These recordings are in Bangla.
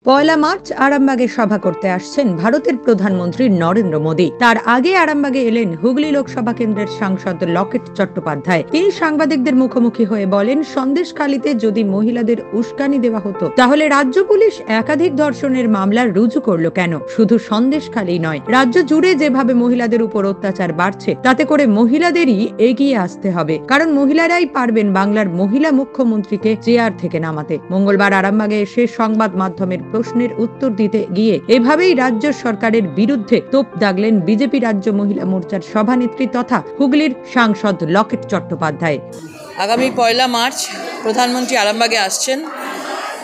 পয়লা মার্চ আরামবাগে সভা করতে আসছেন ভারতের প্রধানমন্ত্রী নরেন্দ্র মোদী। তার আগে আরামবাগে এলেন হুগলি লোকসভা কেন্দ্রের সাংসদ লকেট চট্টোপাধ্যায়। তিনি সাংবাদিকদের মুখোমুখি হয়ে বলেন, সন্দেশখালীতে যদি মহিলাদের উস্কানি দেওয়া হতো তাহলে রাজ্য পুলিশ একাধিক ধর্ষণের মামলা রুজু করলো কেন? শুধু সন্দেশখালী নয়, রাজ্য জুড়ে যেভাবে মহিলাদের উপর অত্যাচার বাড়ছে তাতে করে মহিলাদেরই এগিয়ে আসতে হবে, কারণ মহিলারাই পারবেন বাংলার মহিলা মুখ্যমন্ত্রীকে চেয়ার থেকে নামাতে। মঙ্গলবার আরামবাগে এসে সংবাদ মাধ্যমের প্রশ্নের উত্তর দিতে গিয়ে এভাবেই রাজ্য সরকারের বিরুদ্ধে তোপ দাগলেন বিজেপি রাজ্য মহিলা মোর্চার সভানেত্রী তথা হুগলির সাংসদ লকেট চট্টোপাধ্যায়। আগামী পয়লা মার্চ প্রধানমন্ত্রী আরামবাগে আসছেন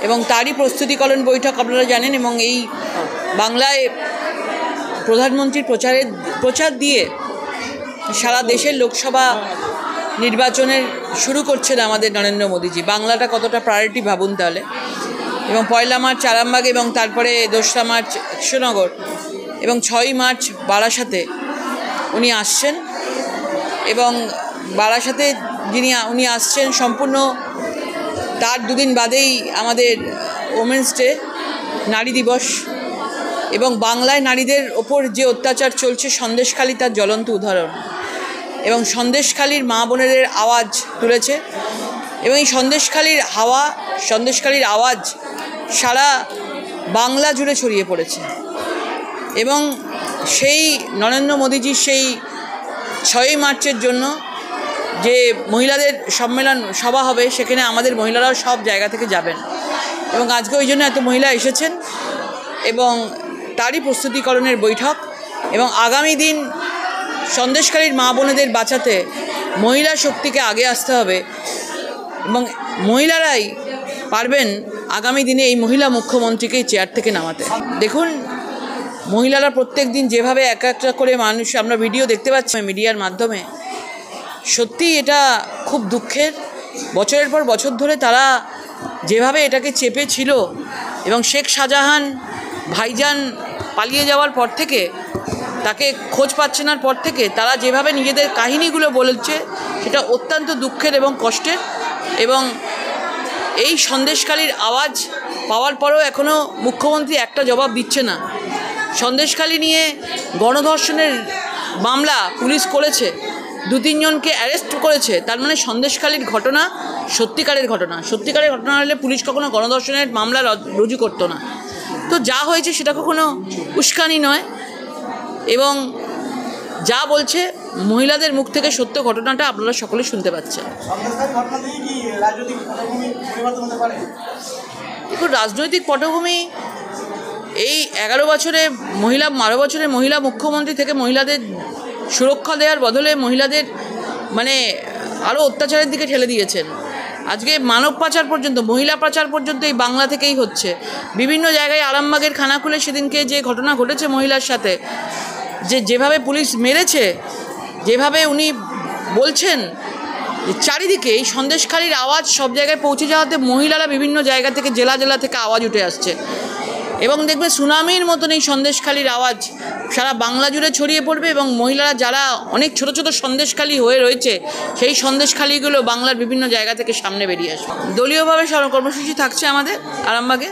এবং তারই প্রস্তুতিকরণ বৈঠক আপনারা জানেন, এবং এই বাংলায় প্রধানমন্ত্রীর প্রচার দিয়ে সারা দেশের লোকসভা নির্বাচনের শুরু করছেন আমাদের নরেন্দ্র মোদীজি। বাংলাটা কতটা প্রায়োরিটি ভাবুন তাহলে। এবং পয়লা মার্চ আরামবাগ এবং তারপরে 2রা মার্চ কৃষ্ণনগর এবং 6ই মার্চ বারাসাতে উনি আসছেন। এবং বারাসাতে উনি আসছেন সম্পূর্ণ তার দুদিন বাদেই আমাদের ওমেন্স ডে, নারী দিবস, এবং বাংলায় নারীদের ওপর যে অত্যাচার চলছে সন্দেশখালী তার জ্বলন্ত উদাহরণ। এবং সন্দেশখালীর মা বোনেদের আওয়াজ তুলেছে এবং এই সন্দেশখালীর আওয়াজ সারা বাংলা জুড়ে ছড়িয়ে পড়েছে। এবং সেই নরেন্দ্র মোদীজির সেই 6ই মার্চের জন্য যে মহিলাদের সম্মেলন সভা হবে, সেখানে আমাদের মহিলারাও সব জায়গা থেকে যাবেন এবং আজকে ওই জন্য এত মহিলা এসেছেন এবং তারই প্রস্তুতিকরণের বৈঠক। এবং আগামী দিন সন্দেশখালীর মা বোনেদের বাঁচাতে মহিলা শক্তিকে আগে আসতে হবে এবং মহিলারাই পারবেন আগামী দিনে এই মহিলা মুখ্যমন্ত্রীকে চেয়ার থেকে নামাতে। দেখুন, মহিলারা প্রত্যেক দিন যেভাবে এক একটা করে মানুষ আমরা ভিডিও দেখতে পাচ্ছি মিডিয়ার মাধ্যমে, সত্যি এটা খুব দুঃখের। বছরের পর বছর ধরে তারা যেভাবে এটাকে চেপে ছিল এবং শেখ শাহজাহান ভাইজান পালিয়ে যাওয়ার পর থেকে, তাকে খোঁজ পাচ্ছে না পর থেকে তারা যেভাবে নিজেদের কাহিনীগুলো বলেছে, সেটা অত্যন্ত দুঃখের এবং কষ্টের। এবং এই সন্দেশখালীর আওয়াজ পাওয়ার পরেও এখনও মুখ্যমন্ত্রী একটা জবাব দিচ্ছে না। সন্দেশখালী নিয়ে গণধর্ষণের মামলা পুলিশ করেছে, 2-3 জনকে অ্যারেস্ট করেছে, তার মানে সন্দেশখালীর ঘটনা সত্যিকারের ঘটনা হলে পুলিশ কখনো গণধর্ষণের মামলা রুজু করতো না। তো যা হয়েছে সেটা কখনো উস্কানি নয়, এবং যা বলছে মহিলাদের মুখ থেকে সত্য ঘটনাটা আপনারা সকলে শুনতে পাচ্ছেন। দেখুন, রাজনৈতিক পটভূমি এই 12 বছরের মহিলা মুখ্যমন্ত্রী থেকে মহিলাদের সুরক্ষা দেওয়ার বদলে মহিলাদের আরও অত্যাচারের দিকে ঠেলে দিয়েছেন। আজকে মানব পাচার পর্যন্ত, মহিলা পাচার পর্যন্ত এই বাংলা থেকেই হচ্ছে। বিভিন্ন জায়গায় আরামবাগের খানাকুলে সেদিনকে যে ঘটনা ঘটেছে মহিলার সাথে, যেভাবে পুলিশ মেরেছে, যেভাবে উনি বলছেন, চারিদিকে এই সন্দেশখালীর আওয়াজ সব জায়গায় পৌঁছে যাওয়াতে মহিলারা বিভিন্ন জায়গা থেকে জেলা থেকে আওয়াজ উঠে আসছে। এবং দেখবে সুনামির মতন এই সন্দেশখালীর আওয়াজ সারা বাংলা জুড়ে ছড়িয়ে পড়বে এবং মহিলারা যারা অনেক ছোট ছোট সন্দেশখালী হয়ে রয়েছে, সেই সন্দেশখালীগুলো বাংলার বিভিন্ন জায়গা থেকে সামনে বেরিয়ে আসবে। দলীয়ভাবে কর্মসূচি থাকছে আমাদের আরামবাগে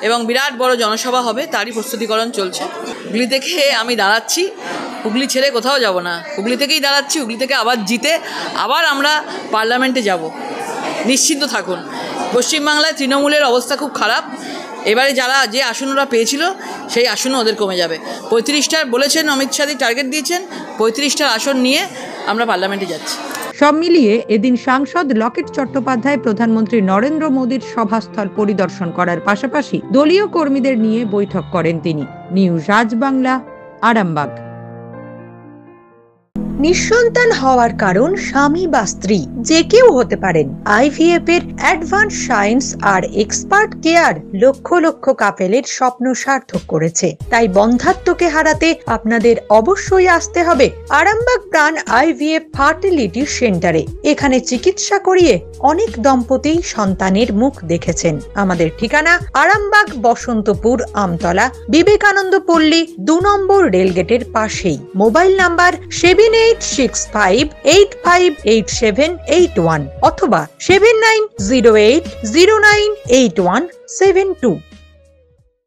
এবং বিরাট বড় জনসভা হবে, তারই প্রস্তুতিকরণ চলছে। হুগলি থেকে আমি দাঁড়াচ্ছি, হুগলি ছেড়ে কোথাও যাব না, হুগলি থেকেই দাঁড়াচ্ছি। হুগলি থেকে আবার জিতে আবার আমরা পার্লামেন্টে যাব, নিশ্চিন্ত থাকুন। পশ্চিমবাংলায় তৃণমূলের অবস্থা খুব খারাপ। এবারে যে আসন ওরা পেয়েছিল সেই আসনও ওদের কমে যাবে। 35টার বলেছেন, অমিত শাহ টার্গেট দিয়েছেন, 35টার আসন নিয়ে আমরা পার্লামেন্টে যাচ্ছি। সব মিলিয়ে এদিন সাংসদ লকেট চট্টোপাধ্যায় প্রধানমন্ত্রী নরেন্দ্র মোদীর সভাস্থল পরিদর্শন করার পাশাপাশি দলীয় কর্মীদের নিয়ে বৈঠক করেন তিনি। নিউজ আজ বাংলা, আরামবাগ। নিঃসন্তান হওয়ার কারণ স্বামী বা স্ত্রী যে কেউ হতে পারেন। IVF এর অ্যাডভান্স সায়েন্স আর এক্সপার্ট কেয়ার লক্ষ লক্ষ কাপেলের স্বপ্ন সার্থক করেছে। তাই বন্ধাত্বকে হারাতে আপনাদের অবশ্যই আসতে হবে আরামবাগ প্রাণ IVF ফার্টিলিটি সেন্টারে। এখানে চিকিৎসা করিয়ে অনেক দম্পতি সন্তানের মুখ দেখেছেন। আমাদের ঠিকানা আরামবাগ বসন্তপুর আমতলা বিবেকানন্দ পল্লী 2 নম্বর রেলগেটের পাশেই। মোবাইল নাম্বার 7865858781 অথবা 7908098172।